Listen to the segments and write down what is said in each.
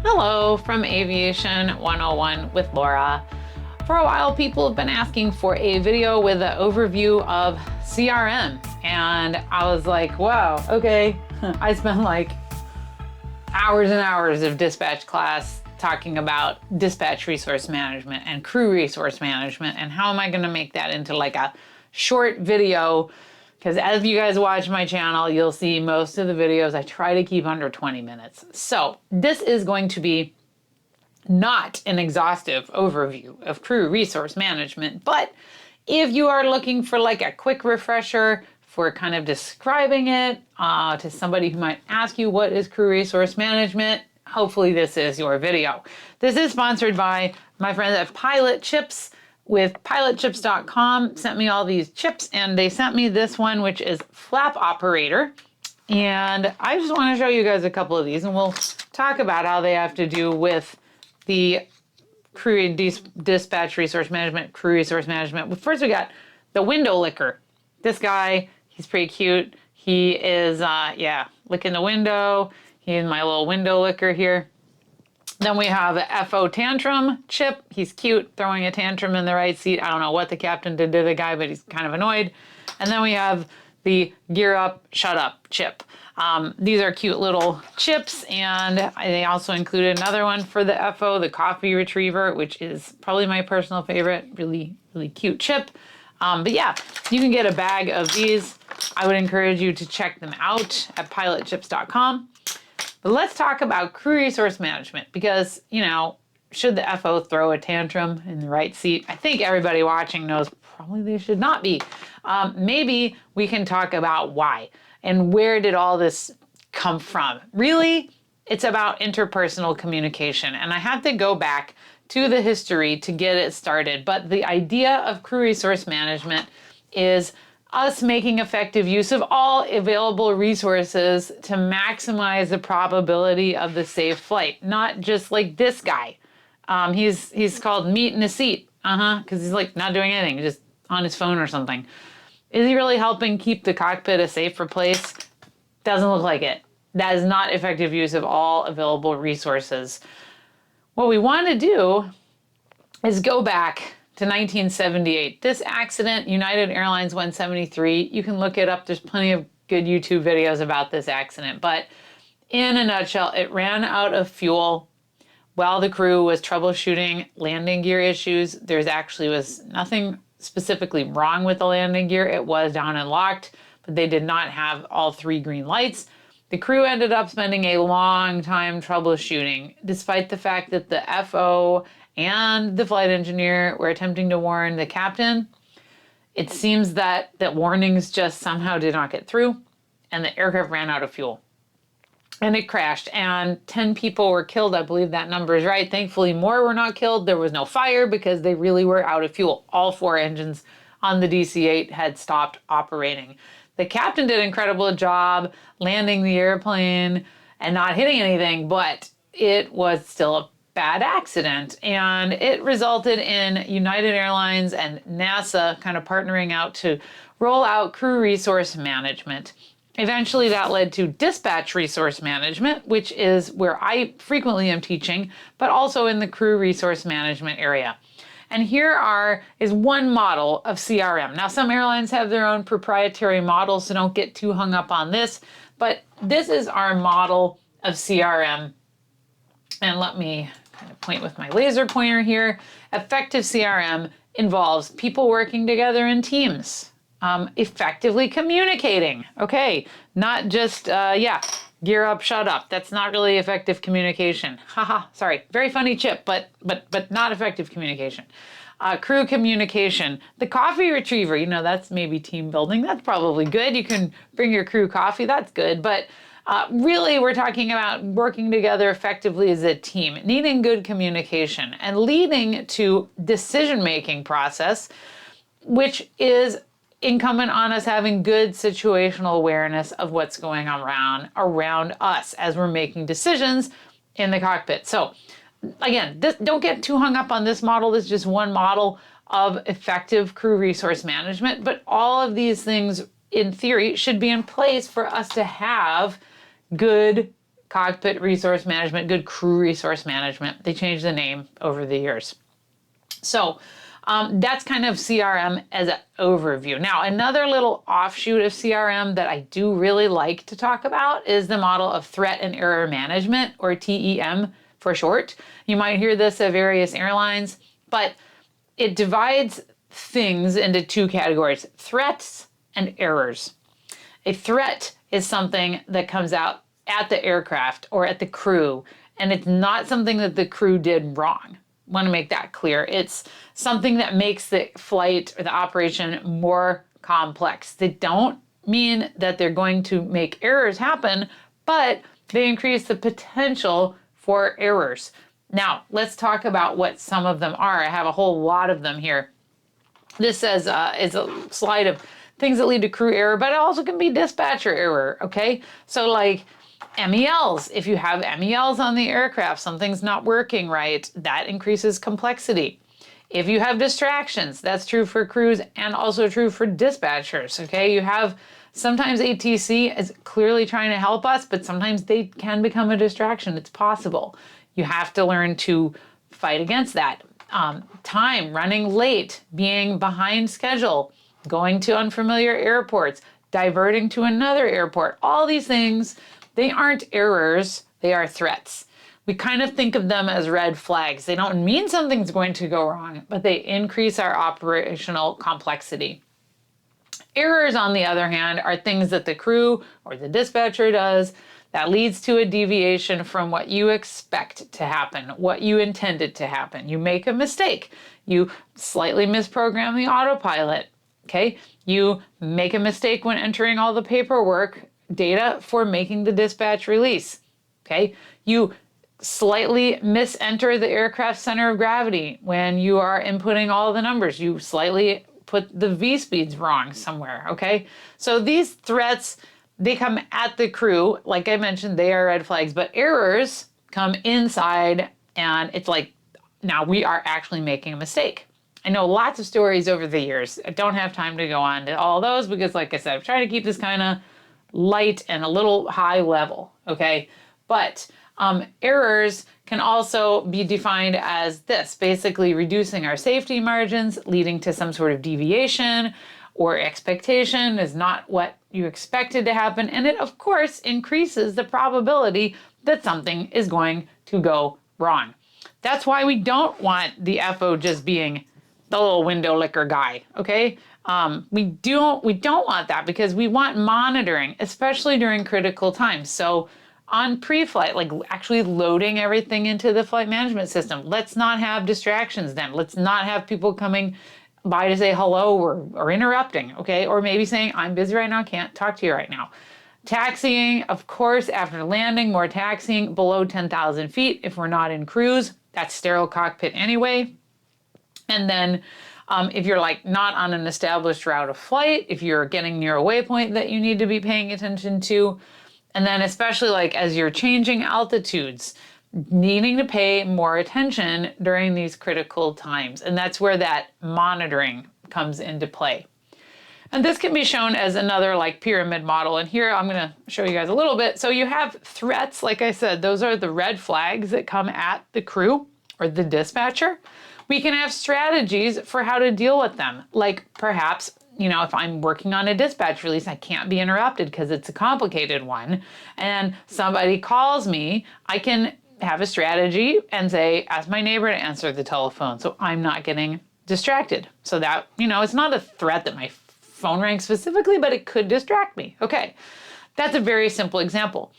Hello from Aviation 101 with Laura. For a while, people have been asking for a video with an overview of CRM. And I was like, wow, okay. I spent like hours and hours of dispatch class talking about dispatch resource management and crew resource management. And how am I going to make that into like a short video? Because as you guys watch my channel, you'll see most of the videos I try to keep under 20 minutes. So this is going to be not an exhaustive overview of crew resource management, but if you are looking for like a quick refresher for kind of describing it to somebody who might ask you what is crew resource management, hopefully this is your video. This is sponsored by my friends at Pilot Chips with pilotchips.com. Sent me all these chips and they sent me this one, which is Flap Operator. And I just want to show you guys a couple of these and we'll talk about how they have to do with the crew dispatch resource management, crew resource management. But first we got the window licker. This guy, he's pretty cute. He is, licking the window. He's my little window licker here. Then we have the FO tantrum chip. He's cute, throwing a tantrum in the right seat. I don't know what the captain did to the guy, but he's kind of annoyed. And then we have the gear up, shut up chip. These are cute little chips, and they also included another one for the FO, the coffee retriever, which is probably my personal favorite. Really, really cute chip. But yeah, you can get a bag of these. I would encourage you to check them out at pilotchips.com. But let's talk about crew resource management because, you know, should the FO throw a tantrum in the right seat? I think everybody watching knows probably they should not be. Maybe we can talk about why and where did all this come from? Really, it's about interpersonal communication. And I have to go back to the history to get it started. But the idea of crew resource management is us making effective use of all available resources to maximize the probability of the safe flight. Not just like this guy. He's called meat in a seat. Because he's like not doing anything, just on his phone or something. Is he really helping keep the cockpit a safer place? Doesn't look like it. That is not effective use of all available resources. What we want to do is go back to 1978. This accident, United Airlines 173, you can look it up. There's plenty of good YouTube videos about this accident. But in a nutshell, it ran out of fuel while the crew was troubleshooting landing gear issues. There's actually was nothing specifically wrong with the landing gear. It was down and locked, but they did not have all three green lights. The crew ended up spending a long time troubleshooting, despite the fact that the FO and the flight engineer were attempting to warn the captain. It seems that warnings just somehow did not get through, and the aircraft ran out of fuel. And it crashed, and 10 people were killed. I believe that number is right. Thankfully, more were not killed. There was no fire because they really were out of fuel. All four engines on the DC-8 had stopped operating. The captain did an incredible job landing the airplane and not hitting anything, but it was still a bad accident. And it resulted in United Airlines and NASA kind of partnering out to roll out crew resource management. Eventually that led to dispatch resource management, which is where I frequently am teaching, but also in the crew resource management area. And here is one model of CRM. Now, some airlines have their own proprietary models, so don't get too hung up on this, but this is our model of CRM. And let me kind of point with my laser pointer here. Effective CRM involves people working together in teams. Effectively communicating. Okay, not just, gear up, shut up. That's not really effective communication. Haha, sorry. Very funny chip, but not effective communication. Crew communication. The coffee retriever, you know, that's maybe team building. That's probably good. You can bring your crew coffee. That's good. But really, we're talking about working together effectively as a team, needing good communication and leading to decision-making process, which is incumbent on us having good situational awareness of what's going on around us as we're making decisions in the cockpit. So again, don't get too hung up on this model. This is just one model of effective crew resource management, but all of these things in theory should be in place for us to have good cockpit resource management, good crew resource management. They changed the name over the years. So that's kind of CRM as an overview. Now, another little offshoot of CRM that I do really like to talk about is the model of threat and error management, or TEM for short. You might hear this at various airlines, but it divides things into two categories: threats and errors. A threat is something that comes out at the aircraft or at the crew, and it's not something that the crew did wrong. I want to make that clear. It's something that makes the flight or the operation more complex. They don't mean that they're going to make errors happen, but they increase the potential for errors. Now, let's talk about what some of them are. I have a whole lot of them here. This says is a slide of things that lead to crew error, but it also can be dispatcher error, okay? So like MELs, if you have MELs on the aircraft, something's not working right, that increases complexity. If you have distractions, that's true for crews and also true for dispatchers, okay? You have sometimes ATC is clearly trying to help us, but sometimes they can become a distraction. It's possible. You have to learn to fight against that. Time, running late, being behind schedule, going to unfamiliar airports, diverting to another airport, all these things, they aren't errors, they are threats. We kind of think of them as red flags. They don't mean something's going to go wrong, but they increase our operational complexity. Errors, on the other hand, are things that the crew or the dispatcher does that leads to a deviation from what you expect to happen, what you intended to happen. You make a mistake. You slightly misprogram the autopilot, okay? You make a mistake when entering all the paperwork data for making the dispatch release, okay? You slightly misenter the aircraft center of gravity when you are inputting all the numbers. You slightly put the V speeds wrong somewhere, okay? So these threats, they come at the crew. Like I mentioned, they are red flags, but errors come inside, and it's like, now we are actually making a mistake. I know lots of stories over the years. I don't have time to go on to all those because, like I said, I'm trying to keep this kind of light and a little high level, okay? But errors can also be defined as this, basically reducing our safety margins, leading to some sort of deviation or expectation is not what you expected to happen. And it, of course, increases the probability that something is going to go wrong. That's why we don't want the FO just being the little window licker guy, okay? We don't want that because we want monitoring, especially during critical times. So on pre-flight, like actually loading everything into the flight management system, let's not have distractions then. Let's not have people coming by to say hello or interrupting, okay? Or maybe saying, I'm busy right now, can't talk to you right now. Taxiing, of course, after landing, more taxiing below 10,000 feet if we're not in cruise. That's sterile cockpit anyway. And then if you're like not on an established route of flight, if you're getting near a waypoint that you need to be paying attention to, and then especially like as you're changing altitudes, needing to pay more attention during these critical times. And that's where that monitoring comes into play. And this can be shown as another like pyramid model. And here I'm gonna show you guys a little bit. So you have threats, like I said, those are the red flags that come at the crew or the dispatcher. We can have strategies for how to deal with them. Like perhaps, you know, if I'm working on a dispatch release, I can't be interrupted because it's a complicated one. And somebody calls me, I can have a strategy and say, ask my neighbor to answer the telephone so I'm not getting distracted. So that, you know, it's not a threat that my phone rang specifically, but it could distract me. Okay, that's a very simple example.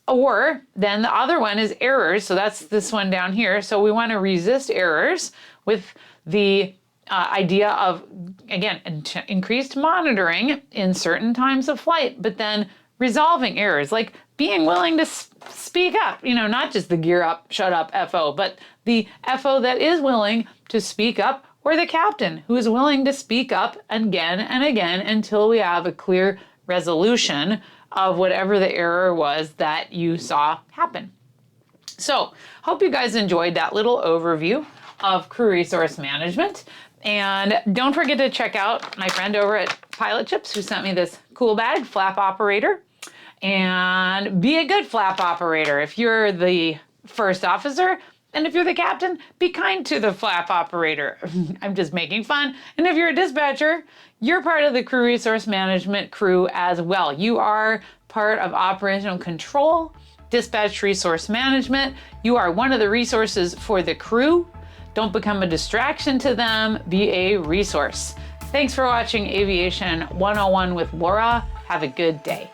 Or then the other one is errors. So that's this one down here. So we want to resist errors with the idea of, again, increased monitoring in certain times of flight, but then resolving errors, like being willing to speak up, you know, not just the gear up, shut up FO, but the FO that is willing to speak up, or the captain who is willing to speak up again and again until we have a clear resolution of whatever the error was that you saw happen. So, hope you guys enjoyed that little overview of crew resource management. And don't forget to check out my friend over at Pilot Chips who sent me this cool bag, Flap Operator. And be a good flap operator. If you're the first officer, and if you're the captain, be kind to the flap operator. I'm just making fun. And if you're a dispatcher, you're part of the crew resource management crew as well. You are part of operational control, dispatch resource management. You are one of the resources for the crew. Don't become a distraction to them. Be a resource. Thanks for watching Aviation 101 with Laura. Have a good day.